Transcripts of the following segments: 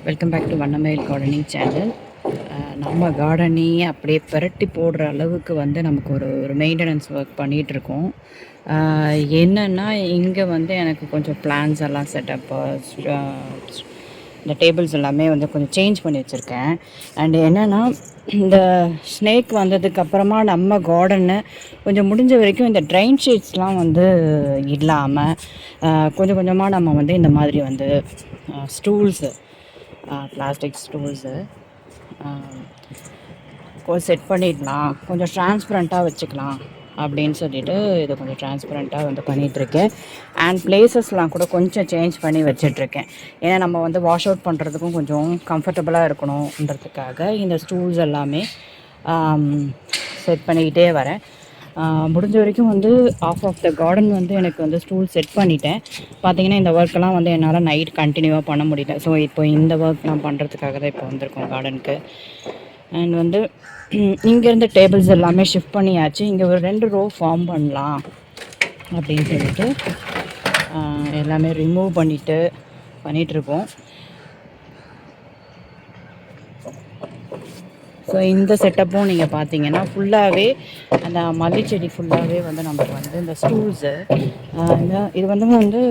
Welcome back to Vannamayil gardening channel. நம்ம கார்டனையே அப்படியே புரட்டி போடுற அளவுக்கு வந்து நமக்கு ஒரு மெயின்டெனன்ஸ் ஒர்க் பண்ணிகிட்ருக்கோம். என்னென்னா இங்கே வந்து எனக்கு கொஞ்சம் பிளான்ஸ் எல்லாம் செட்டப், இந்த டேபிள்ஸ் எல்லாமே வந்து கொஞ்சம் சேஞ்ச் பண்ணி வச்சுருக்கேன். அண்டு என்னென்னா இந்த ஸ்னேக் வந்ததுக்கப்புறமா நம்ம கார்டனை கொஞ்சம் முடிஞ்ச வரைக்கும் இந்த ட்ரைன் ஷீட்ஸ்லாம் வந்து இல்லாமல் கொஞ்சம் கொஞ்சமாக நம்ம வந்து இந்த மாதிரி வந்து ஸ்டூல்ஸு, பிளாஸ்டிக் ஸ்டூல்ஸு செட் பண்ணிடலாம், கொஞ்சம் ட்ரான்ஸ்பரண்ட்டாக வச்சுக்கலாம் அப்படின்னு சொல்லிட்டு இதை கொஞ்சம் ட்ரான்ஸ்பரண்ட்டாக வந்து பண்ணிகிட்ருக்கேன். அண்ட் பிளேசஸ்லாம் கூட கொஞ்சம் சேஞ்ச் பண்ணி வச்சிட்ருக்கேன். ஏன்னா நம்ம வந்து வாஷ் அவுட் பண்ணுறதுக்கும் கொஞ்சம் கம்ஃபர்டபுளாக இருக்கணுன்றதுக்காக இந்த ஸ்டூல்ஸ் எல்லாமே செட் பண்ணிக்கிட்டே வரேன். முடிஞ்ச வரைக்கும் வந்து ஆஃப் த கார்டன் வந்து எனக்கு வந்து ஸ்டூல் செட் பண்ணிட்டேன். பார்த்திங்கன்னா இந்த ஒர்க்கெல்லாம் வந்து என்னால் நைட் கண்டினியூவாக பண்ண முடியல. ஸோ இப்போ இந்த ஒர்க்லாம் பண்ணுறதுக்காக தான் இப்போ வந்திருக்கோம் கார்டனுக்கு. அண்ட் வந்து இங்கேருந்து டேபிள்ஸ் எல்லாமே ஷிஃப்ட் பண்ணியாச்சு. இங்கே ஒரு 2 ரோ ஃபார்ம் பண்ணலாம் அப்படின்னு சொல்லிட்டு எல்லாமே ரிமூவ் பண்ணிகிட்ருக்கோம். ஸோ இந்த செட்டப்பும் நீங்கள் பார்த்தீங்கன்னா ஃபுல்லாகவே அந்த மல்லிச்செடி ஃபுல்லாகவே வந்து நமக்கு வந்து இந்த ஸ்டூல்ஸு, இது வந்து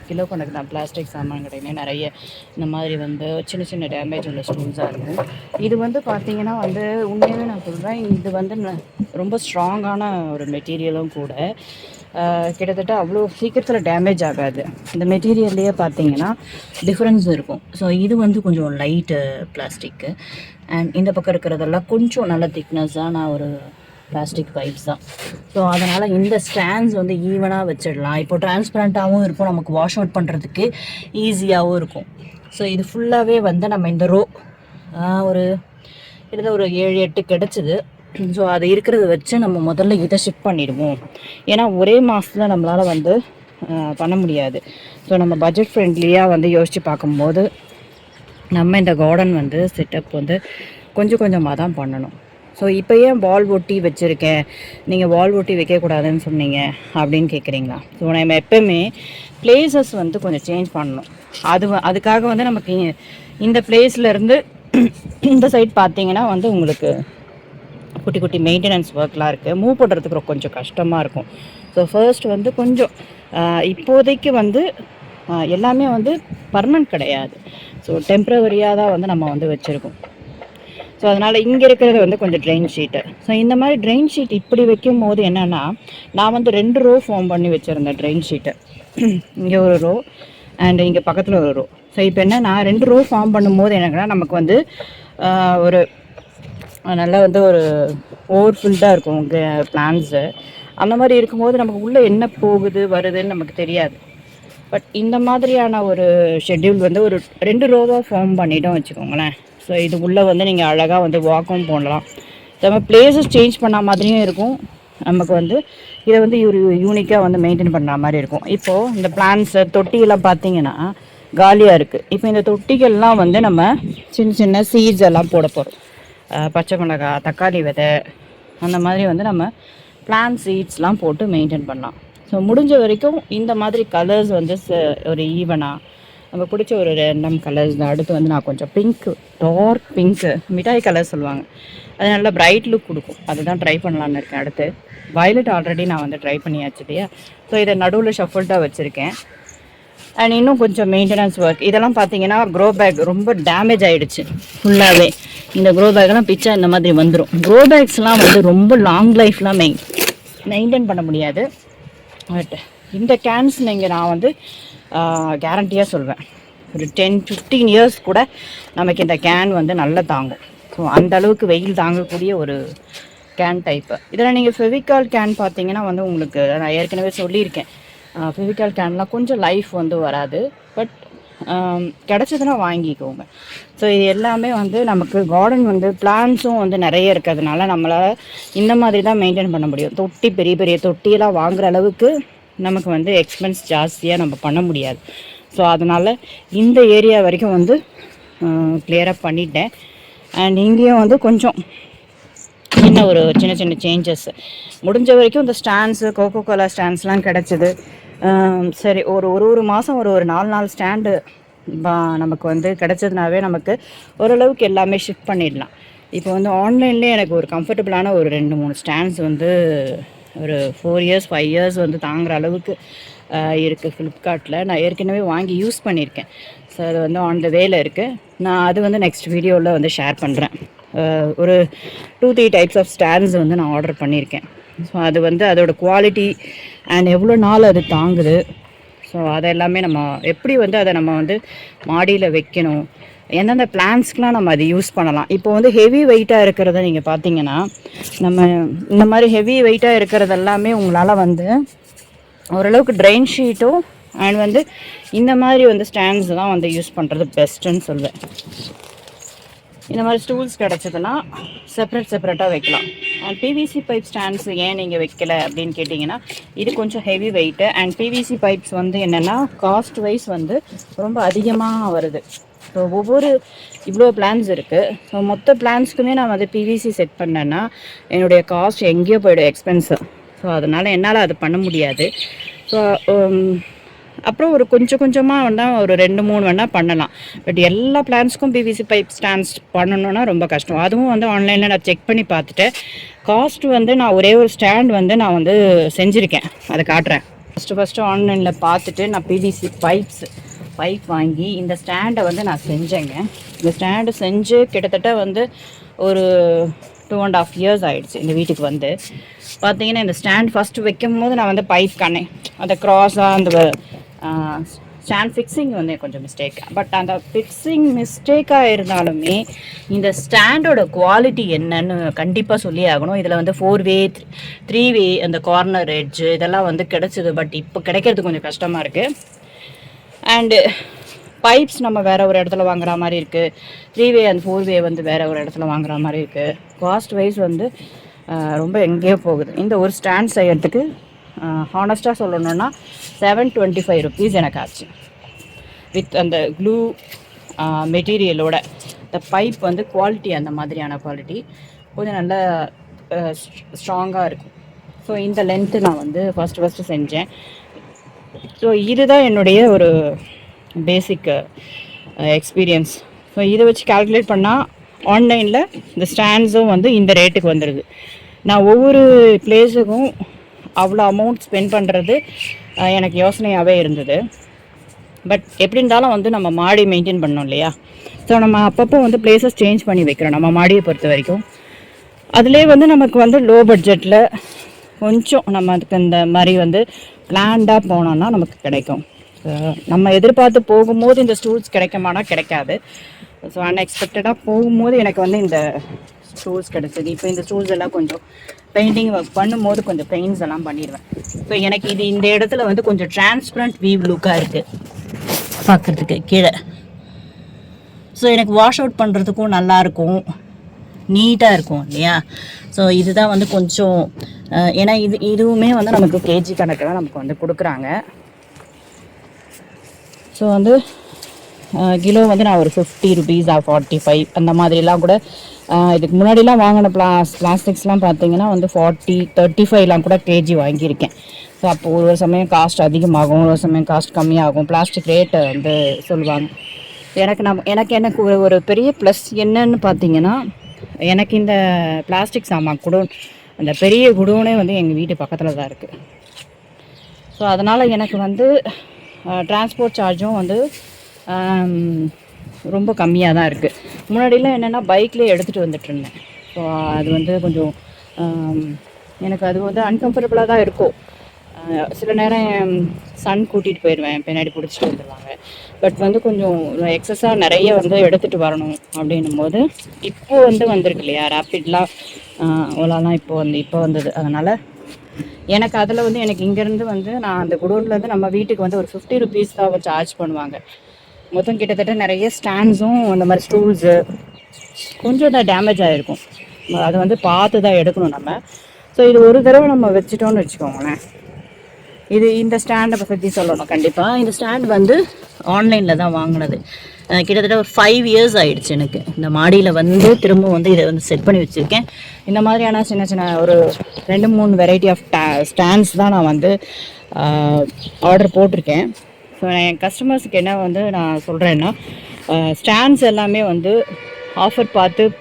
கிலோ கணக்கு தான். பிளாஸ்டிக் சாமான் கடையிலே நிறைய இந்த மாதிரி வந்து சின்ன சின்ன டேமேஜ் உள்ள ஸ்டூல்ஸாக இருக்கும். இது வந்து பார்த்திங்கன்னா வந்து உண்மையாகவே நான் சொல்கிறேன், இது வந்து ரொம்ப ஸ்ட்ராங்கான ஒரு மெட்டீரியலும் கூட. கிட்டத்தட்ட அவ்வளோ சீக்கிரத்தில் டேமேஜ் ஆகாது. இந்த மெட்டீரியல்லையே பார்த்தீங்கன்னா டிஃப்ரென்ஸ் இருக்கும். ஸோ இது வந்து கொஞ்சம் லைட்டு பிளாஸ்டிக்கு, அண்ட் இந்த பக்கம் இருக்கிறதெல்லாம் கொஞ்சம் நல்ல திக்னஸான ஒரு பிளாஸ்டிக் பைப்ஸ் தான். ஸோ அதனால் இந்த ஸ்டாண்ட்ஸ் வந்து ஈவனாக வச்சிடலாம். இப்போ டிரான்ஸ்பரண்ட்டாகவும் இருக்கும், நமக்கு வாஷ் அவுட் பண்ணுறதுக்கு ஈஸியாகவும் இருக்கும். ஸோ இது ஃபுல்லாகவே வந்து நம்ம இந்த ரோ ஒரு கிட்டத்தட்ட ஒரு 7-8 கிடச்சிது. ஸோ அது இருக்கிறத வச்சு நம்ம முதல்ல இதை ஷிஃப்ட் பண்ணிடுவோம். ஏன்னா ஒரே மாதத்தில் நம்மளால் வந்து பண்ண முடியாது. ஸோ நம்ம பட்ஜெட் ஃப்ரெண்ட்லியாக வந்து யோசித்து பார்க்கும்போது நம்ம இந்த கார்டன் வந்து செட்டப் வந்து கொஞ்சம் கொஞ்சமாக தான் பண்ணணும். ஸோ இப்போ ஏன் வால் ஒட்டி வச்சுருக்கேன், நீங்கள் வால் ஒட்டி வைக்கக்கூடாதுன்னு சொன்னீங்க அப்படின்னு கேட்குறீங்களா? ஸோ நம்ம எப்போவுமே பிளேசஸ் வந்து கொஞ்சம் சேஞ்ச் பண்ணணும். அதுக்காக வந்து நமக்கு இந்த பிளேஸ்லேருந்து இந்த சைட் பார்த்தீங்கன்னா வந்து உங்களுக்கு குட்டி குட்டி மெயின்டெனன்ஸ் ஒர்க்லாம் இருக்குது. மூவ் பண்ணுறதுக்கு கொஞ்சம் கஷ்டமாக இருக்கும். ஸோ ஃபர்ஸ்ட் வந்து கொஞ்சம் இப்போதைக்கு வந்து எல்லாமே வந்து பர்மனெண்ட் கிடையாது. ஸோ டெம்ப்ரவரியாக தான் வந்து நம்ம வந்து வச்சுருக்கோம். ஸோ அதனால் இங்கே இருக்கிறது வந்து கொஞ்சம் ட்ரெயின் ஷீட்டு. ஸோ இந்த மாதிரி ட்ரெயின் ஷீட் இப்படி வைக்கும் போது என்னென்னா, நான் வந்து 2 ரோ ஃபார்ம் பண்ணி வச்சுருந்தேன் ட்ரெயின் ஷீட்டை. இங்கே ஒரு ரோ அண்ட் இங்கே பக்கத்தில் ஒரு ரோ. ஸோ இப்போ என்னென்னா 2 ரோ ஃபார்ம் பண்ணும்போது என்னன்னா நமக்கு வந்து ஒரு நல்லா வந்து ஒரு ஓவர்ஃபுல்டாக இருக்கும் பிளான்ஸு. அந்த மாதிரி இருக்கும்போது நமக்கு உள்ளே என்ன போகுது வருதுன்னு நமக்கு தெரியாது. பட் இந்த மாதிரியான ஒரு ஷெட்யூல் வந்து ஒரு 2 ரோவாக ஃபார்ம் பண்ணிட்டோம் வச்சுக்கோங்களேன். ஸோ இது உள்ளே வந்து நீங்கள் அழகாக வந்து வாக்கும் போடலாம். நம்ம பிளேஸஸ் சேஞ்ச் பண்ண மாதிரியும் இருக்கும். நமக்கு வந்து இதை வந்து ஒரு யூனிக்காக வந்து மெயின்டைன் பண்ணுற மாதிரி இருக்கும். இப்போது இந்த பிளான்ஸு தொட்டியெல்லாம் பார்த்தீங்கன்னா காலியாக இருக்குது. இப்போ இந்த தொட்டிகள்லாம் வந்து நம்ம சின்ன சின்ன சீட்ஸ் எல்லாம் போட போகிறோம். பச்சை மிளகாய், தக்காளி விதை, அந்த மாதிரி வந்து நம்ம பிளான் சீட்ஸ்லாம் போட்டு மெயின்டைன் பண்ணலாம். ஸோ முடிஞ்ச வரைக்கும் இந்த மாதிரி கலர்ஸ் வந்து ஒரு ஈவனாக நம்ம பிடிச்ச ஒரு ரேண்டம் கலர்ஸ் தான். அடுத்து வந்து நான் கொஞ்சம் பிங்க்கு, டார்க் பிங்க்கு, மிட்டாய் கலர் சொல்லுவாங்க, அது நல்லா பிரைட் லுக் கொடுக்கும். அதுதான் ட்ரை பண்ணலான்னு இருக்கேன். அடுத்து வயலட் ஆல்ரெடி நான் வந்து ட்ரை பண்ணியாச்சு இல்லையா. ஸோ இதை நடுவில் ஷஃபல்ட்டாக வச்சுருக்கேன். அண்ட் இன்னும் கொஞ்சம் மெயின்டெனன்ஸ் ஒர்க். இதெல்லாம் பார்த்தீங்கன்னா க்ரோ பேக் ரொம்ப டேமேஜ் ஆகிடுச்சு ஃபுல்லாகவே. இந்த க்ரோ பேக்லாம் பிச்சா இந்த மாதிரி வந்துடும். க்ரோ பேக்ஸ்லாம் வந்து ரொம்ப லாங் லைஃப்லாம் மெயின்டைன் பண்ண முடியாது. பட் இந்த கேன்ஸ் நான் வந்து கேரண்டியாக சொல்வேன், ஒரு 10-15 இயர்ஸ் கூட நமக்கு இந்த கேன் வந்து நல்லா தாங்கும். ஸோ அந்த அளவுக்கு வெயில் தாங்கக்கூடிய ஒரு கேன் டைப்பு. இதில் நீங்கள் ஃபெவிகால் கேன் பார்த்தீங்கன்னா வந்து உங்களுக்கு நான் ஏற்கனவே சொல்லியிருக்கேன், ஃபெவிகால் கேன்லாம் கொஞ்சம் லைஃப் வந்து வராது. பட் கிடச்சதுன்னா வாங்கிக்கோங்க. ஸோ இது எல்லாமே வந்து நமக்கு கார்டன் வந்து பிளான்ஸும் வந்து நிறைய இருக்கிறதுனால நம்மளால் இந்த மாதிரி தான் மெயின்டைன் பண்ண முடியும். தொட்டி பெரிய பெரிய தொட்டியெல்லாம் வாங்குகிற அளவுக்கு நமக்கு வந்து எக்ஸ்பென்ஸ் ஜாஸ்தியாக நம்ம பண்ண முடியாது. ஸோ அதனால் இந்த ஏரியா வரைக்கும் வந்து கிளியராக பண்ணிட்டேன். அண்ட் இங்கேயும் வந்து கொஞ்சம் ஒரு சின்ன சின்ன சேஞ்சஸ் முடிஞ்ச வரைக்கும் இந்த ஸ்டாண்ட்ஸு, கோகோ கோலா ஸ்டாண்ட்ஸ்லாம் கிடச்சிது. சரி ஒரு மாதம் ஒரு 4 ஸ்டாண்டு நமக்கு வந்து கிடச்சதுனாவே நமக்கு ஓரளவுக்கு எல்லாமே ஷிஃப்ட் பண்ணிடலாம். இப்போ வந்து ஆன்லைன்லேயே எனக்கு ஒரு கம்ஃபர்டபுளான ஒரு 2-3 ஸ்டாண்ட்ஸ் வந்து ஒரு 4 இயர்ஸ் 5 இயர்ஸ் வந்து தாங்குகிற அளவுக்கு இருக்குது ஃப்ளிப்கார்ட்டில். நான் ஏற்கனவே வாங்கி யூஸ் பண்ணியிருக்கேன். ஸோ அது வந்து ஆன் த வேல இருக்குது. நான் அது வந்து நெக்ஸ்ட் வீடியோவில் வந்து ஷேர் பண்ணுறேன். ஒரு 2-3 டைப்ஸ் ஆஃப் ஸ்டாண்ட்ஸ் வந்து நான் ஆர்டர் பண்ணியிருக்கேன். ஸோ அது வந்து அதோடய குவாலிட்டி அண்ட் எவ்வளோ நாள் அது தாங்குது, ஸோ அதெல்லாமே நம்ம எப்படி வந்து அதை நம்ம வந்து மாடியில் வைக்கணும், எந்தெந்த பிளான்ஸ்க்கெலாம் நம்ம அதை யூஸ் பண்ணலாம். இப்போ வந்து ஹெவி வெயிட்டாக இருக்கிறத நீங்கள் பார்த்தீங்கன்னா, நம்ம இந்த மாதிரி ஹெவி வெயிட்டாக இருக்கிறது எல்லாமே உங்களால் வந்து ஓரளவுக்கு ட்ரெயின் ஷீட்டும் அண்ட் வந்து இந்த மாதிரி வந்து ஸ்டாண்ட்ஸ் தான் வந்து யூஸ் பண்ணுறது பெஸ்ட்டுன்னு சொல்லுவேன். இந்த மாதிரி ஸ்டூல்ஸ் கிடச்சதுன்னா செப்பரேட்டாக வைக்கலாம். அண்ட் பிவிசி பைப் ஸ்டாண்ட்ஸ் ஏன் நீங்கள் வைக்கலை அப்படின்னு கேட்டிங்கன்னா, இது கொஞ்சம் heavy weight. And PVC pipes வந்து என்னென்னா காஸ்ட் வைஸ் வந்து ரொம்ப அதிகமாக வருது. ஸோ ஒவ்வொரு இவ்வளோ பிளான்ஸ் இருக்குது. ஸோ மொத்த பிளான்ஸ்க்குமே நான் வந்து பிவிசி செட் பண்ணேன்னா என்னுடைய காஸ்ட் எங்கேயோ போய்டும், எக்ஸ்பென்சிவ். ஸோ அதனால் என்னால் அது பண்ண முடியாது. ஸோ அப்புறம் ஒரு கொஞ்சமாக வேணால் ஒரு 2-3 வேணால் பண்ணலாம். பட் எல்லா பிளான்ஸ்க்கும் பிவிசி பைப் ஸ்டாண்ட்ஸ் பண்ணணுன்னா ரொம்ப கஷ்டம். அதுவும் வந்து ஆன்லைனில் நான் செக் பண்ணி பார்த்துட்டேன். காஸ்ட் வந்து நான் ஒரே ஒரு ஸ்டாண்ட் வந்து நான் வந்து செஞ்சுருக்கேன், அதை காட்டுறேன். ஃபஸ்ட்டு ஆன்லைனில் பார்த்துட்டு நான் பிவிசி பைப் வாங்கி இந்த ஸ்டாண்டை வந்து நான் செஞ்சேங்க. இந்த ஸ்டாண்டு செஞ்சு கிட்டத்தட்ட வந்து ஒரு 2.5 இயர்ஸ் ஆகிடுச்சு. இந்த வீட்டுக்கு வந்து பார்த்தீங்கன்னா, இந்த ஸ்டாண்ட் ஃபஸ்ட்டு வைக்கும் போது நான் வந்து பைப் கண்ணேன், அந்த க்ராஸாக அந்த ஸ்டாண்ட் ஃபிக்ஸிங் வந்து கொஞ்சம் மிஸ்டேக். பட் அந்த ஃபிக்ஸிங் மிஸ்டேக்காக இருந்தாலுமே இந்த ஸ்டாண்டோட குவாலிட்டி என்னன்னு கண்டிப்பாக சொல்லி ஆகணும். இதில் வந்து 4-வே 3-வே அந்த கார்னர் எட்ஜு இதெல்லாம் வந்து கிடச்சிது. பட் இப்போ கிடைக்கிறது கொஞ்சம் கஷ்டமாக இருக்குது. அண்டு பைப்ஸ் நம்ம வேறு ஒரு இடத்துல வாங்குற மாதிரி இருக்குது. 3-வே அண்ட் 4-வே வந்து வேறு ஒரு இடத்துல வாங்குற மாதிரி இருக்குது. காஸ்ட் வைஸ் வந்து ரொம்ப எங்கேயோ போகுது. இந்த ஒரு ஸ்டாண்ட் செய்யறதுக்கு ஹானஸ்ட்டாக சொல்லணுன்னா 725 ருபீஸ் எனக்கு ஆச்சு. வித் அந்த க்ளூ மெட்டீரியலோட. இந்த பைப் வந்து குவாலிட்டி அந்த மாதிரியான குவாலிட்டி கொஞ்சம் நல்ல ஸ்ட்ராங்காக இருக்கும். ஸோ இந்த லென்த்து நான் வந்து ஃபஸ்ட்டு செஞ்சேன். ஸோ இதுதான் என்னுடைய ஒரு பேசிக் எக்ஸ்பீரியன்ஸ். ஸோ இதை வச்சு கால்குலேட் பண்ணால் ஆன்லைனில் இந்த ஸ்டாண்ட்ஸும் வந்து இந்த ரேட்டுக்கு வந்துடுது. நான் ஒவ்வொரு பிளேஸுக்கும் அவ்வளோ அமௌண்ட் ஸ்பெண்ட் பண்ணுறது எனக்கு யோசனையாகவே இருந்தது. பட் எப்படி இருந்தாலும் வந்து நம்ம மாடி மெயின்டைன் பண்ணோம் இல்லையா? ஸோ நம்ம அப்பப்போ வந்து பிளேசஸ் சேஞ்ச் பண்ணி வைக்கிறோம் நம்ம மாடியை பொறுத்த வரைக்கும். அதிலே வந்து நமக்கு வந்து லோ பட்ஜெட்டில் கொஞ்சம் நம்ம அதுக்கு இந்த மாதிரி வந்து பிளான்டாக போனோன்னா நமக்கு கிடைக்கும். நம்ம எதிர்பார்த்து போகும்போது இந்த ஸ்டூல்ஸ் கிடைக்குமானா கிடைக்காது. ஸோ அன்எக்ஸ்பெக்டடாக போகும்போது எனக்கு வந்து இந்த ஸ்டூல்ஸ் கிடச்சிது. இப்போ இந்த ஸ்டூல்ஸ் எல்லாம் கொஞ்சம் பெயிண்டிங் ஒர்க் பண்ணும்போது கொஞ்சம் பெயிண்ட்ஸ் எல்லாம் பண்ணிடுவேன். ஸோ எனக்கு இது இந்த இடத்துல வந்து கொஞ்சம் டிரான்ஸ்பரண்ட் வீவ் லுக்காக இருக்குது பார்க்குறதுக்கு கீழே. ஸோ எனக்கு வாஷ் அவுட் பண்ணுறதுக்கும் நல்லாயிருக்கும், நீட்டாக இருக்கும் இல்லையா? ஸோ இதுதான் வந்து கொஞ்சம் ஏன்னா இதுவுமே வந்து நமக்கு கேஜி கணக்கில் நமக்கு வந்து கொடுக்குறாங்க. ஸோ வந்து கிலோ வந்து நான் ஒரு 50 ருபீஸ் 45 அந்த மாதிரிலாம் கூட இதுக்கு முன்னாடிலாம் வாங்கின பிளாஸ்டிக்ஸ்லாம் பார்த்தீங்கன்னா வந்து 40 35லாம் கூட கேஜி வாங்கியிருக்கேன். ஸோ அப்போ ஒரு சமயம் காஸ்ட் அதிகமாகும், ஒரு சமயம் காஸ்ட் கம்மியாகும், பிளாஸ்டிக் ரேட்டை வந்து சொல்லுவாங்க. எனக்கு ஒரு பெரிய ப்ளஸ் என்னன்னு பார்த்தீங்கன்னா, எனக்கு இந்த பிளாஸ்டிக் சாமான் குடோன் அந்த பெரிய குடோனே வந்து எங்கள் வீட்டு பக்கத்தில் தான் இருக்குது. ஸோ அதனால் எனக்கு வந்து டிரான்ஸ்போர்ட் சார்ஜும் வந்து ரொம்ப கம்மியாக தான் இருக்குது. முன்னாடிலாம் என்னென்னா பைக்லேயே எடுத்துகிட்டு வந்துட்டுருந்தேன். ஸோ அது வந்து கொஞ்சம் எனக்கு அது வந்து அன்கம்ஃபர்டபுளாக தான் இருக்கும். சில நேரம் சன் கூட்டிகிட்டு போயிடுவேன், பின்னாடி பிடிச்சிட்டு வந்துடுவாங்க. பட் வந்து கொஞ்சம் எக்ஸஸாக நிறைய வந்து எடுத்துகிட்டு வரணும் அப்படின்னும் போது இப்போது வந்து வந்திருக்கு இல்லையா ரேப்பிட்லாம், ஓலாலாம் இப்போ வந்தது. அதனால் எனக்கு அதில் வந்து எனக்கு இங்கேருந்து வந்து நான் அந்த குடோன்லேருந்து நம்ம வீட்டுக்கு வந்து ஒரு 50 ருபீஸ் தான் சார்ஜ் பண்ணுவாங்க. மொத்தம் கிட்டத்தட்ட நிறைய ஸ்டாண்ட்ஸும் அந்த மாதிரி ஸ்டூல்ஸு கொஞ்சம் தான் டேமேஜ் ஆகிருக்கும். அதை வந்து பார்த்து தான் எடுக்கணும் நம்ம. ஸோ இது ஒரு தடவை நம்ம வச்சுட்டோன்னு வச்சுக்கோங்களேன். இந்த ஸ்டாண்டை பற்றி சொல்லணும் கண்டிப்பாக. இந்த ஸ்டாண்ட் வந்து ஆன்லைனில் தான் வாங்கினது. கிட்டத்தட்ட ஒரு 5 இயர்ஸ் ஆகிடுச்சு எனக்கு. இந்த மாடியில் வந்து திரும்ப வந்து இதை வந்து செட் பண்ணி வச்சுருக்கேன். இந்த மாதிரியான சின்ன ஒரு 2-3 வெரைட்டி ஆஃப் ஸ்டாண்ட்ஸ் தான் நான் வந்து ஆர்டர் போட்டிருக்கேன். ஸோ என் கஸ்டமர்ஸுக்கு என்ன வந்து நான் சொல்கிறேன்னா, ஸ்டாண்ட்ஸ் எல்லாமே வந்து ஆஃபர்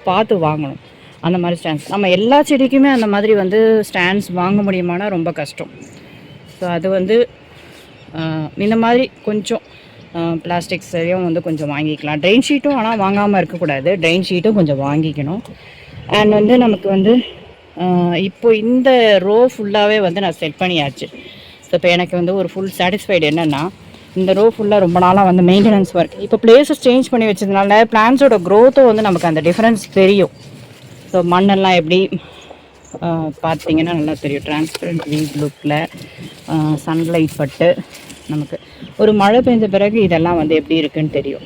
பார்த்து வாங்கணும். அந்த மாதிரி ஸ்டாண்ட்ஸ் நம்ம எல்லா செடிக்குமே அந்த மாதிரி வந்து ஸ்டாண்ட்ஸ் வாங்க முடியுமானா ரொம்ப கஷ்டம். ஸோ அது வந்து இந்த மாதிரி கொஞ்சம் பிளாஸ்டிக்ஸையும் வந்து கொஞ்சம் வாங்கிக்கலாம். ட்ரெயின் ஷீட்டும் ஆனால் வாங்காமல் இருக்கக்கூடாது, ட்ரெயின் ஷீட்டும் கொஞ்சம் வாங்கிக்கணும். அண்ட் வந்து நமக்கு வந்து இப்போ இந்த ரோ ஃபுல்லாகவே வந்து நான் செட் பண்ணியாச்சு. ஸோ இப்போ எனக்கு வந்து ஒரு ஃபுல் சாட்டிஸ்ஃபைடு என்னென்னா, இந்த ரோ ஃபுல்லாக ரொம்ப நாளாக வந்து மெயின்டெனன்ஸ் ஒர்க், இப்போ பிளேஸஸ் சேஞ்ச் பண்ணி வச்சதுனால பிளான்ஸோட க்ரோத்தும் வந்து நமக்கு அந்த டிஃப்ரென்ஸ் தெரியும். ஸோ மண்ணெல்லாம் எப்படி பார்த்தீங்கன்னா நல்லா தெரியும், டிரான்ஸ்பரண்ட் வீட் லுக்கில் சன்லைட் பட்டு நமக்கு ஒரு மழை பெஞ்ச பிறகு இதெல்லாம் வந்து எப்படி இருக்குன்னு தெரியும்.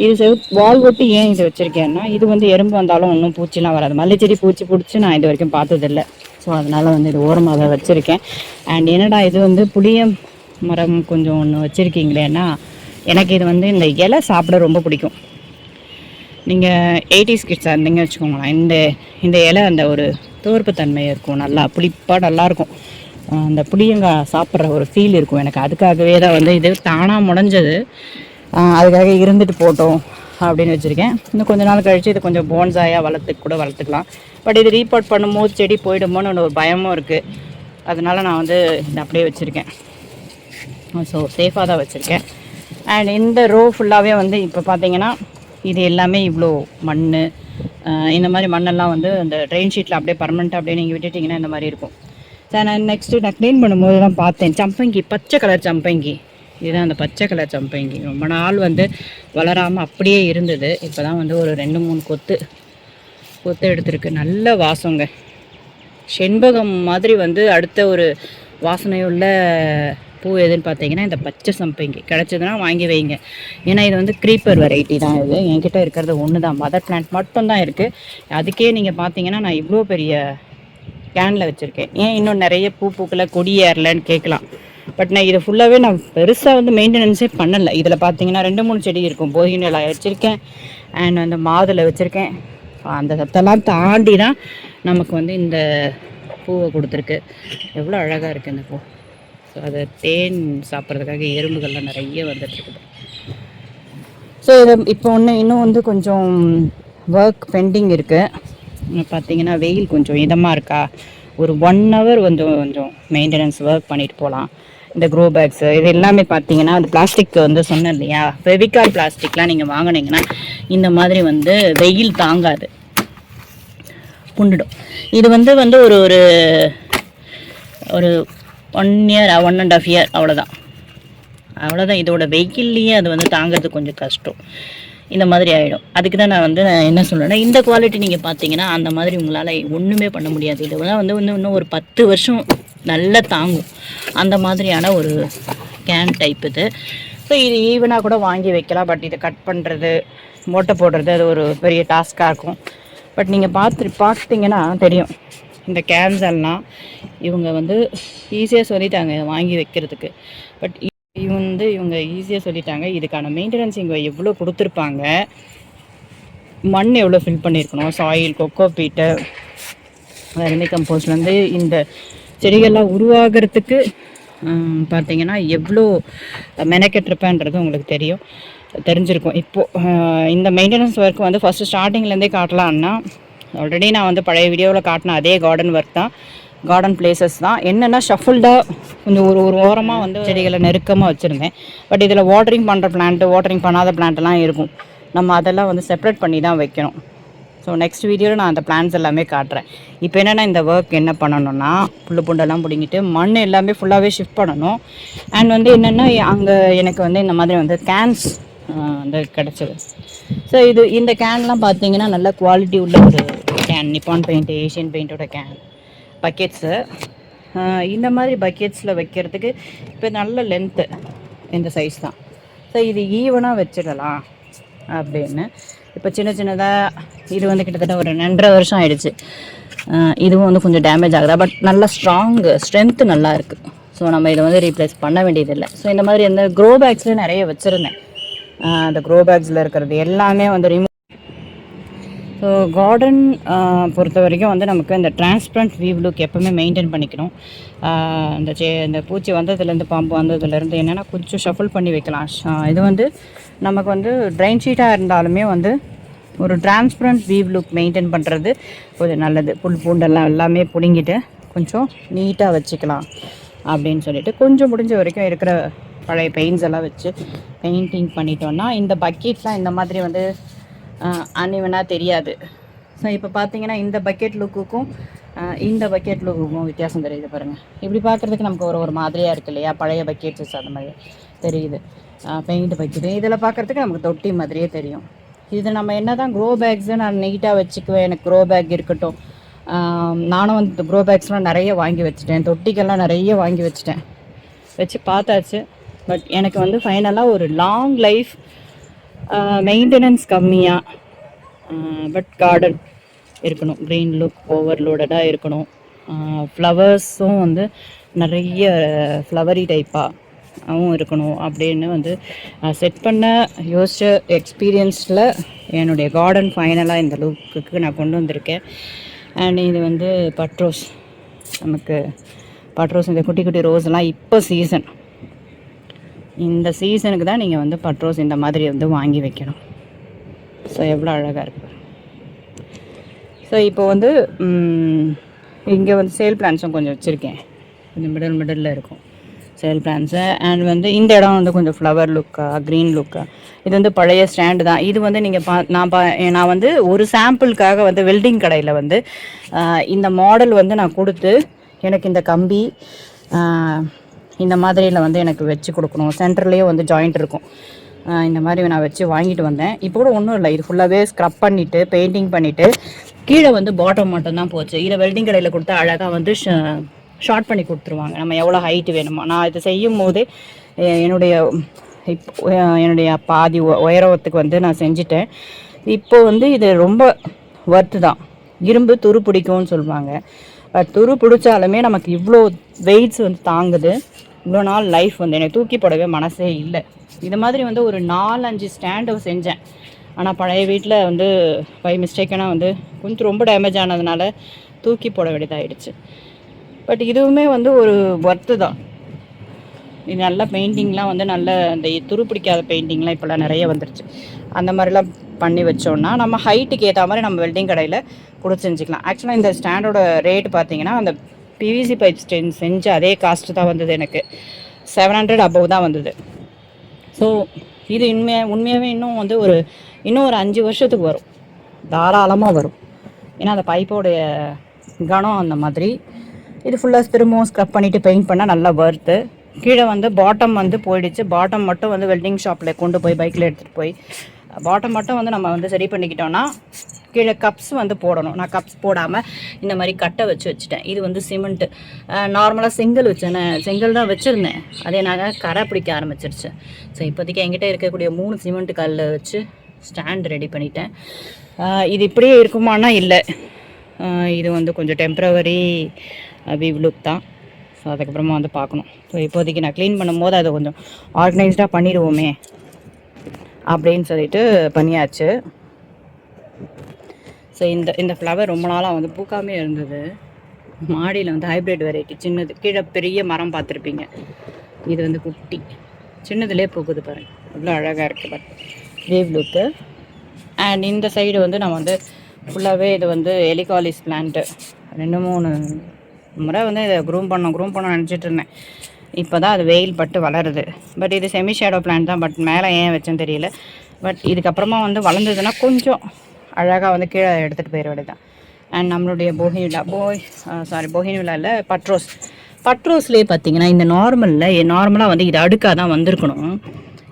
இது வால் ஒட்டி ஏன் இது வச்சுருக்கேன்னா, இது வந்து எறும்பு வந்தாலும் ஒன்றும் பூச்சிலாம் வராது. மல்லிச்செடி பூச்சி பிடிச்சி நான் இது வரைக்கும் பார்த்ததில்லை. ஸோ அதனால் வந்து இது ஓரமாக தான் வச்சுருக்கேன். அண்ட் என்னடா இது வந்து புளிய மரம் கொஞ்சம் ஒன்று வச்சுருக்கீங்களேன்னா, எனக்கு இது வந்து இந்த இலை சாப்பிட ரொம்ப பிடிக்கும். நீங்கள் 80s கிட்ஸாக இருந்தீங்க வச்சுக்கோங்களேன், இந்த இலை அந்த ஒரு துவர்ப்பு தன்மை இருக்கும், நல்லா புளிப்பாக நல்லாயிருக்கும். அந்த புளியங்காய் சாப்பிட்ற ஒரு ஃபீல் இருக்கும் எனக்கு. அதுக்காகவே தான் வந்து இது தானாக முளைஞ்சது, அதுக்காக இருந்துட்டு போட்டோம் அப்படின்னு வச்சுருக்கேன். இன்னும் கொஞ்ச நாள் கழித்து இது கொஞ்சம் போன்சாயாக வளர்த்துக்கலாம். பட் இது ரீபாட் பண்ணும்போது செடி போயிடுமோன்னு ஒரு பயமும் இருக்குது. அதனால நான் வந்து இதை அப்படியே வச்சுருக்கேன். ஸோ சேஃபாக தான் வச்சுருக்கேன். அண்ட் இந்த ரோ ஃபுல்லாகவே வந்து இப்போ பார்த்தீங்கன்னா இது எல்லாமே இவ்வளோ மண், இந்த மாதிரி மண்ணெல்லாம் வந்து அந்த ட்ரெயின் ஷீட்டில் அப்படியே பர்மனெண்ட்டாக அப்படியே நீங்கள் விட்டுட்டிங்கன்னா இந்த மாதிரி இருக்கும். சார் நான் நெக்ஸ்ட்டு நான் க்ளீன் பண்ணும்போது தான் பார்த்தேன், சம்பங்கி, பச்சை கலர் சம்பங்கி. இதுதான் அந்த பச்சை கலர் சம்பங்கி. ரொம்ப நாள் வந்து வளராமல் அப்படியே இருந்தது. இப்போ தான் வந்து ஒரு 2-3 கொத்து எடுத்துருக்கு. நல்ல வாசங்க, செண்பகம் மாதிரி வந்து. அடுத்த ஒரு வாசனையுள்ள பூ எதுன்னு பார்த்தீங்கன்னா இந்த பச்சை சம்பங்கி. கிடச்சதுன்னா வாங்கி வைங்க. ஏன்னா இது வந்து க்ரீப்பர் வெரைட்டி தான். இது என்கிட்ட இருக்கிறது ஒன்று தான், மதர் பிளான்ட் மட்டும்தான் இருக்குது. அதுக்கே நீங்கள் பார்த்தீங்கன்னா நான் இவ்வளோ பெரிய கேனில் வச்சுருக்கேன். ஏன் இன்னும் நிறைய பூக்களை கொடி ஏறலன்னு கேட்கலாம். பட் நான் இதை ஃபுல்லாகவே நான் பெருசாக வந்து மெயின்டெனன்ஸே பண்ணலை. இதில் பார்த்தீங்கன்னா 2-3 செடி இருக்கும். போகினில வச்சுருக்கேன், அண்ட் அந்த மாதுளை வச்சுருக்கேன். அந்த சத்தெல்லாம் தாண்டி தான் நமக்கு வந்து இந்த பூவை கொடுத்துருக்கு. எவ்வளோ அழகாக இருக்குது இந்த பூ. ஸோ அதை தேன் சாப்பிட்றதுக்காக எறும்புகள்லாம் நிறைய வந்துட்டுருக்குது. ஸோ இதை இப்போ இன்னும் வந்து கொஞ்சம் ஒர்க் பெண்டிங் இருக்குது. பார்த்தீங்கன்னா வெயில் கொஞ்சம் இதமாக இருக்கா, ஒரு 1 hour கொஞ்சம் மெயின்டெனன்ஸ் ஒர்க் பண்ணிட்டு போகலாம். இந்த க்ரோ பேக்ஸு இது எல்லாமே பார்த்தீங்கன்னா அந்த பிளாஸ்டிக் வந்து சொன்னேன் இல்லையா, ஃபெவிகால் பிளாஸ்டிக்லாம் நீங்கள் வாங்கினீங்கன்னா இந்த மாதிரி வந்து வெயில் தாங்காது, புண்டுடும். இது வந்து ஒரு ஒரு 1 year 1.5 year அவ்வளோதான். இதோட வெயில்லையே அது வந்து தாங்கிறது கொஞ்சம் கஷ்டம். இந்த மாதிரி ஆகிடும். அதுக்கு தான் நான் என்ன சொல்கிறேன்னா, இந்த குவாலிட்டி நீங்கள் பார்த்தீங்கன்னா அந்த மாதிரி உங்களால் ஒன்றுமே பண்ண முடியாது. இதெல்லாம் வந்து இன்னும் ஒரு 10 வருஷம் நல்லா தாங்கும். அந்த மாதிரியான ஒரு கேன் டைப் இது. ஸோ இது ஈவனாக கூட வாங்கி வைக்கலாம். பட் இதை கட் பண்ணுறது, மூட்டை போடுறது அது ஒரு பெரிய டாஸ்க்காக இருக்கும். பட் நீங்கள் பார்த்தீங்கன்னா தெரியும், இந்த கேன்ஸ் எல்லாம் இவங்க வந்து ஈஸியாக சொல்லிட்டாங்க இதை வாங்கி வைக்கிறதுக்கு. பட் இவங்க ஈஸியாக சொல்லிட்டாங்க. இதுக்கான மெயின்டெனன்ஸ் இங்கே எவ்வளோ கொடுத்துருப்பாங்க, மண் எவ்வளோ ஃபில் பண்ணியிருக்கணும், சாயில், கொக்கோ பீட்டு, வெர்மி கம்போஸ்ட்லேருந்து இந்த செடிகள்லாம் உருவாகிறதுக்கு பார்த்தீங்கன்னா எவ்வளோ மெனக்கெட்டிருப்பேன்றது உங்களுக்கு தெரிஞ்சிருக்கும். இப்போது இந்த மெயின்டெனன்ஸ் ஒர்க் வந்து ஃபஸ்ட்டு ஸ்டார்டிங்லேருந்தே காட்டலான்னா, ஆல்ரெடி நான் வந்து பழைய வீடியோவில் காட்டின அதே கார்டன் ஒர்க் தான், கார்டன் பிளேசஸ் தான். என்னென்னா ஷஃபுல்டாக கொஞ்சம் ஒரு ஓரமாக வந்து செடிகளை நெருக்கமாக வச்சுருந்தேன். பட் இதில் வாட்டரிங் பண்ணுற பிளான்ட்டு, வாட்டரிங் பண்ணாத பிளான்ட்லாம் இருக்கும். நம்ம அதெல்லாம் வந்து செப்பரேட் பண்ணி தான் வைக்கணும். ஸோ நெக்ஸ்ட் வீடியோவில் நான் அந்த பிளான்ஸ் எல்லாமே காட்டுறேன். இப்போ என்னென்னா இந்த ஒர்க் என்ன பண்ணணும்னா, புண்டெல்லாம் பிடிங்கிட்டு மண் எல்லாமே ஃபுல்லாகவே ஷிஃப்ட் பண்ணணும். அண்ட் வந்து என்னென்னா அங்கே எனக்கு வந்து இந்த மாதிரி வந்து கேன்ஸ் வந்து கிடச்சிது. ஸோ இந்த கேன்லாம் பார்த்தீங்கன்னா நல்ல குவாலிட்டி உள்ள ஒரு கேன், நிப்பான் பெயிண்ட்டு, ஏஷியன் பெயிண்ட்டோட கேன். பக்கெட்ஸு இந்த மாதிரி பக்கெட்ஸில் வைக்கிறதுக்கு இப்போ நல்ல லென்த்து இந்த சைஸ் தான். ஸோ இது ஈவனாக வச்சிடலாம் அப்படின்னு இப்போ சின்னதாக இது வந்து கிட்டத்தட்ட ஒரு 2.5 வருஷம் ஆகிடுச்சு. இதுவும் வந்து கொஞ்சம் டேமேஜ் ஆகுதா, பட் நல்ல ஸ்ட்ரென்த்து நல்லா இருக்குது. ஸோ நம்ம இதை வந்து ரீப்ளேஸ் பண்ண வேண்டியதில்லை. ஸோ இந்த மாதிரி அந்த க்ரோ பேக்ஸில் நிறைய வச்சுருந்தேன். அந்த க்ரோ பேக்ஸில் இருக்கிறது எல்லாமே வந்து ஸோ கார்டன் பொறுத்த வரைக்கும் வந்து நமக்கு இந்த டிரான்ஸ்பரண்ட் வியூ லுக் எப்போவுமே மெயின்டைன் பண்ணிக்கணும். இந்த பூச்சி வந்ததுலேருந்து பாம்பு வந்ததுலேருந்து என்னென்னா கொஞ்சம் ஷஃபிள் பண்ணி வைக்கலாம். இது வந்து நமக்கு வந்து ட்ரைன் ஷீட்டாக இருந்தாலுமே வந்து ஒரு டிரான்ஸ்பரண்ட் வியூ லுக் மெயின்டைன் பண்ணுறது கொஞ்சம் நல்லது. புல் பூண்டெல்லாம் எல்லாமே பிடுங்கிட்டு கொஞ்சம் நீட்டாக வச்சுக்கலாம் அப்படின்னு சொல்லிட்டு கொஞ்சம் முடிஞ்ச வரைக்கும் இருக்கிற பழைய பெயிண்ட்ஸ் எல்லாம் வச்சு பெயிண்டிங் பண்ணிட்டோன்னா இந்த பக்கெட்லாம் இந்த மாதிரி வந்து அன்இவனாக தெரியாது. ஸோ இப்போ பார்த்தீங்கன்னா இந்த பக்கெட் லுக்குக்கும் இந்த பக்கெட் லுக்குக்கும் வித்தியாசம் தெரியுது பாருங்கள். இப்படி பார்க்குறதுக்கு நமக்கு ஒரு மாதிரியாக இருக்குது இல்லையா, பழைய பக்கெட்ஸ் அந்த மாதிரி தெரியுது. பெயிண்ட் பக்கெட்டு இதில் பார்க்குறதுக்கு நமக்கு தொட்டி மாதிரியே தெரியும். இது நம்ம என்ன தான் க்ரோ பேக்ஸை நான் நீட்டாக வச்சுக்குவேன், எனக்கு க்ரோ பேக் இருக்கட்டும். நானும் வந்து க்ரோ பேக்ஸ்லாம் நிறைய வாங்கி வச்சுட்டேன், தொட்டிக்கெல்லாம் நிறைய வாங்கி வச்சு பார்த்தாச்சு. பட் எனக்கு வந்து ஃபைனலாக ஒரு லாங் லைஃப், மெயின்டெனன்ஸ் கம்மியாக, பட் கார்டன் இருக்கணும், க்ரீன் லுக் ஓவர்லோடடாக இருக்கணும். ஃப்ளவர்ஸும் வந்து நிறைய ஃப்ளவரி டைப்பாகவும் இருக்கணும் அப்படின்னு வந்து செட் பண்ண யோசித்த எக்ஸ்பீரியன்ஸில் என்னுடைய கார்டன் ஃபைனலாக இந்த லுக்குக்கு நான் கொண்டு வந்திருக்கேன். அண்ட் இது வந்து பட்ரோஸ், நமக்கு பட்ரோஸ் இந்த குட்டி குட்டி ரோஸ்லாம் இப்போ சீசன், இந்த சீசனுக்கு தான் நீங்கள் வந்து பட்ரோஸ் இந்த மாதிரி வந்து வாங்கி வைக்கணும். ஸோ எவ்வளோ அழகாக இருக்குது. ஸோ இப்போ வந்து இங்கே வந்து சேல் பிளான்ஸும் கொஞ்சம் வச்சுருக்கேன், கொஞ்சம் மிடில் இருக்கும் சேல் பிளான்ஸு. அண்ட் வந்து இந்த இடம் வந்து கொஞ்சம் ஃப்ளவர் லுக்காக, க்ரீன் லுக்காக. இது வந்து பழைய ஸ்டாண்டு தான். இது வந்து நீங்கள் நான் வந்து ஒரு சாம்பிளுக்காக வந்து வெல்டிங் கடையில் வந்து இந்த மாடல் வந்து நான் கொடுத்து எனக்கு இந்த கம்பி இந்த மாதிரியில் வந்து எனக்கு வச்சு கொடுக்கணும். சென்டர்லேயே வந்து ஜாயிண்ட் இருக்கும், இந்த மாதிரி நான் வச்சு வாங்கிட்டு வந்தேன். இப்போ கூட ஒன்றும் இல்லை, இது ஃபுல்லாகவே ஸ்க்ரப் பண்ணிவிட்டு பெயிண்டிங் பண்ணிவிட்டு கீழே வந்து பாட்டம் மட்டும்தான் போச்சு. இதை வெல்டிங் கடையில் கொடுத்தா அழகாக வந்து ஷார்ட் பண்ணி கொடுத்துருவாங்க, நம்ம எவ்வளோ ஹைட்டு வேணுமோ. நான் இது செய்யும் போதே என்னுடைய பாதி உயரத்துக்கு வந்து நான் செஞ்சுட்டேன். இப்போ வந்து இது ரொம்ப ஒர்த்து தான். இரும்பு துரு பிடிக்கும்னு சொல்லுவாங்க, பட் துரு பிடிச்சாலுமே நமக்கு இவ்வளோ வெயிட்ஸ் வந்து தாங்குது. இவ்வளோ நாள் லைஃப் வந்து எனக்கு தூக்கி போடவே மனசே இல்லை. இது மாதிரி வந்து ஒரு 4-5 ஸ்டாண்டு செஞ்சேன். ஆனால் பழைய வீட்டில் வந்து பை மிஸ்டேக்கான வந்து கொஞ்சம் ரொம்ப டேமேஜ் ஆனதுனால தூக்கி போட வேண்டியதாகிடுச்சு. பட் இதுவுமே வந்து ஒரு ஒர்த்து தான். இது நல்ல பெயிண்டிங்லாம் வந்து நல்ல இந்த துரு பிடிக்காத பெயிண்டிங்லாம் இப்போல்லாம் நிறைய வந்துருச்சு. அந்த மாதிரிலாம் பண்ணி வச்சோன்னா நம்ம ஹைட்டுக்கு ஏற்ற மாதிரி நம்ம வெல்டிங் கடையில் கொடுத்து செஞ்சுக்கலாம். ஆக்சுவலாக இந்த ஸ்டாண்டோட ரேட் பார்த்தீங்கன்னா அந்த பிவிசி பைப் ஸ்டென் செஞ்ச அதே காஸ்ட்டு தான் வந்தது, எனக்கு 700 அபவ் தான் வந்தது. ஸோ இது உண்மையாகவே இன்னும் வந்து இன்னும் ஒரு 5 வருஷத்துக்கு வரும், தாராளமாக வரும். ஏன்னா அந்த பைப்போடைய கணம் அந்த மாதிரி. இது ஃபுல்லாக திரும்பவும் ஸ்க்ரப் பண்ணிவிட்டு பெயிண்ட் பண்ணால் நல்லா வறுத்து. கீழே வந்து பாட்டம் வந்து போயிடுச்சு. பாட்டம் மட்டும் வந்து வெல்டிங் ஷாப்பில் கொண்டு போய் பைக்கில் எடுத்துகிட்டு போய் பாட்டம் மட்டும் வந்து நம்ம வந்து சரி பண்ணிக்கிட்டோன்னா கீழே கப்ஸ் வந்து போடணும். நான் கப்ஸ் போடாமல் இந்த மாதிரி கட்டை வச்சுட்டேன். இது வந்து சிமெண்ட்டு, நார்மலாக செங்கல் செங்கல் தான் வச்சுருந்தேன், அதே நாங்கள் கரை பிடிக்க ஆரம்பிச்சிருச்சு. ஸோ இப்போதைக்கு என்கிட்ட இருக்கக்கூடிய 3 சிமெண்ட்டு கல்லை வச்சு ஸ்டாண்ட் ரெடி பண்ணிட்டேன். இது இப்படியே இருக்குமானா இல்லை, இது வந்து கொஞ்சம் டெம்ப்ரவரி வியூ லுக் தான். ஸோ அதுக்கப்புறமா வந்து பார்க்கணும். ஸோ இப்போதைக்கு நான் க்ளீன் பண்ணும்போது அதை கொஞ்சம் ஆர்கனைஸ்டாக பண்ணிடுவோமே அப்படின்னு சொல்லிட்டு பண்ணியாச்சு. ஸோ இந்த ஃப்ளவர் ரொம்ப நாளாக வந்து பூக்காமே இருந்தது. மாடியில் வந்து ஹைப்ரிட் வெரைட்டி சின்னது, கீழே பெரிய மரம் பார்த்துருப்பீங்க, இது வந்து குட்டி சின்னதுலேயே பூக்குது பாருங்கள், அவ்வளோ அழகாக இருக்குது பட் வேவ் லுக்கு. அண்ட் இந்த சைடு வந்து நான் வந்து ஃபுல்லாகவே இது வந்து எலிகாலிஸ் பிளான்ட்டு 2-3 முறை வந்து இதை க்ரூம் பண்ண நினச்சிட்டு இருந்தேன். இப்போ தான் அது வெயில் பட்டு வளருது. பட் இது செமி ஷேடோ பிளான்ட் தான், பட் மேலே ஏன் வச்சேன்னு தெரியல. பட் இதுக்கப்புறமா வந்து வளர்ந்ததுன்னா கொஞ்சம் அழகாக வந்து கீழே எடுத்துகிட்டு போயிட வேண்டியதான். அண்ட் நம்மளுடைய போகினிவிலாவில் பட்ரோஸ்லேயே பார்த்தீங்கன்னா இந்த நார்மலாக வந்து இது அடுக்காக தான் வந்திருக்கணும்.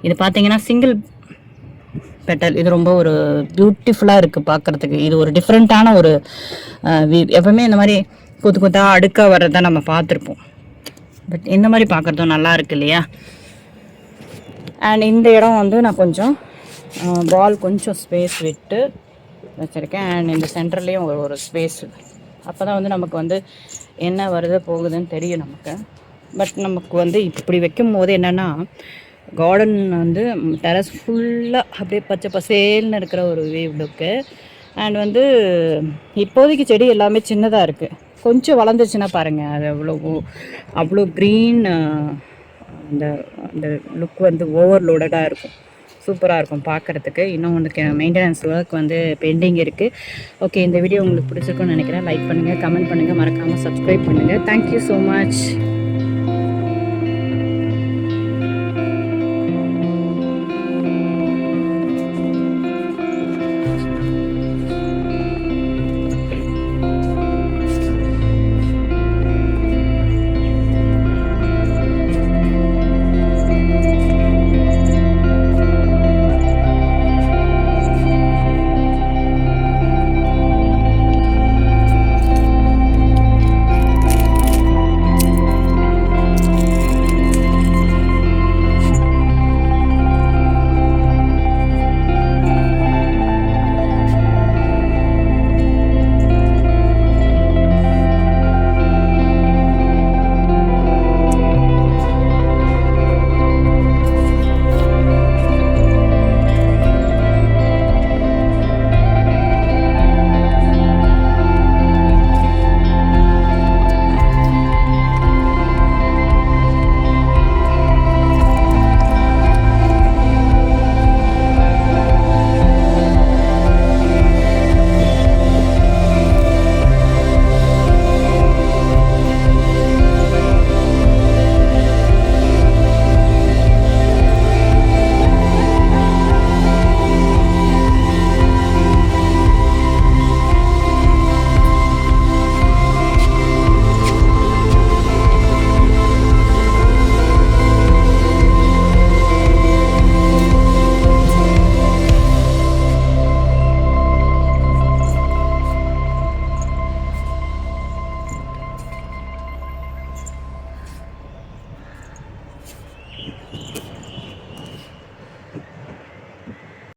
இது பார்த்தீங்கன்னா சிங்கிள் பெட்டல், இது ரொம்ப ஒரு பியூட்டிஃபுல்லாக இருக்குது பார்க்குறதுக்கு. இது ஒரு டிஃப்ரெண்ட்டான ஒரு எப்பவுமே இந்த மாதிரி கொத்தாக அடுக்காக வர்றதை நம்ம பார்த்துருப்போம், பட் இந்த மாதிரி பார்க்குறதும் நல்லா இருக்கு இல்லையா. அண்ட் இந்த இடம் வந்து நான் கொஞ்சம் கொஞ்சம் ஸ்பேஸ் விட்டு வச்சுருக்கேன். அண்ட் இந்த சென்டர்லேயும் ஒரு ஸ்பேஸ், அப்போ தான் வந்து நமக்கு வந்து என்ன வருது போகுதுன்னு தெரியும் நமக்கு. பட் நமக்கு வந்து இப்படி வைக்கும் போது என்னென்னா கார்டன் வந்து டெரஸ் ஃபுல்லாக அப்படியே பச்சை பசேல்னு இருக்கிற ஒரு வியூ லுக்கு. அண்ட் வந்து இப்போதைக்கு செடி எல்லாமே சின்னதாக இருக்குது. கொஞ்சம் வளர்ந்துச்சுன்னா பாருங்கள், அது அவ்வளோ க்ரீன், அந்த அந்த லுக் வந்து ஓவர்லோடடாக இருக்கும். சூப்பராக இருக்கும் பார்க்குறதுக்கு. இன்னும் உங்களுக்கு மெயின்டெனன்ஸ் ஒர்க் வந்து பெண்டிங் இருக்குது. ஓகே, இந்த வீடியோ உங்களுக்கு பிடிச்சிருக்குன்னு நினைக்கிறேன். லைக் பண்ணுங்கள், கமெண்ட் பண்ணுங்கள், மறக்காமல் சப்ஸ்கிரைப் பண்ணுங்கள். Thank you so much.